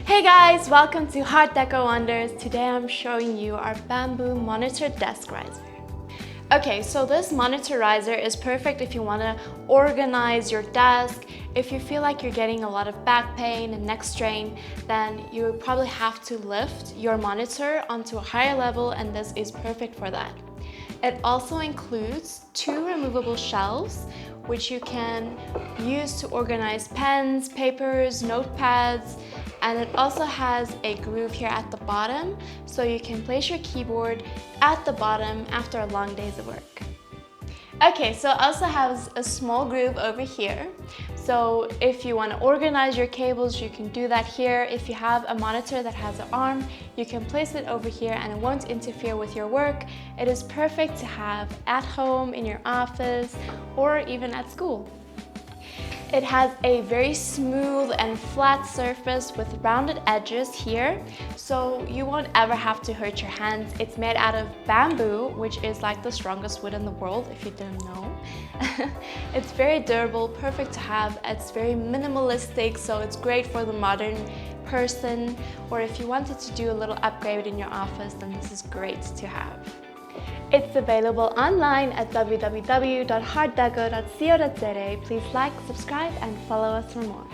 Hey guys, welcome to Heartdeco Wonders. Today I'm showing you our bamboo monitor desk riser. Okay, so this monitor riser is perfect if you want to organize your desk. If you feel like you're getting a lot of back pain and neck strain, then you would probably have to lift your monitor onto a higher level, and this is perfect for that. It also includes 2 removable shelves, which you can use to organize pens, papers, notepads, and it also has a groove here at the bottom, so you can place your keyboard at the bottom after a long day of work. Okay, so it also has a small groove over here. So if you want to organize your cables, you can do that here. If you have a monitor that has an arm, you can place it over here and it won't interfere with your work. It is perfect to have at home, in your office, or even at school. It has a very smooth and flat surface with rounded edges here, so you won't ever have to hurt your hands. It's made out of bamboo, which is like the strongest wood in the world, if you didn't know. It's very durable, perfect to have. It's very minimalistic, so it's great for the modern person, or if you wanted to do a little upgrade in your office, then this is great to have. It's available online at www.heartdeco.co.za. Please like, subscribe, and follow us for more.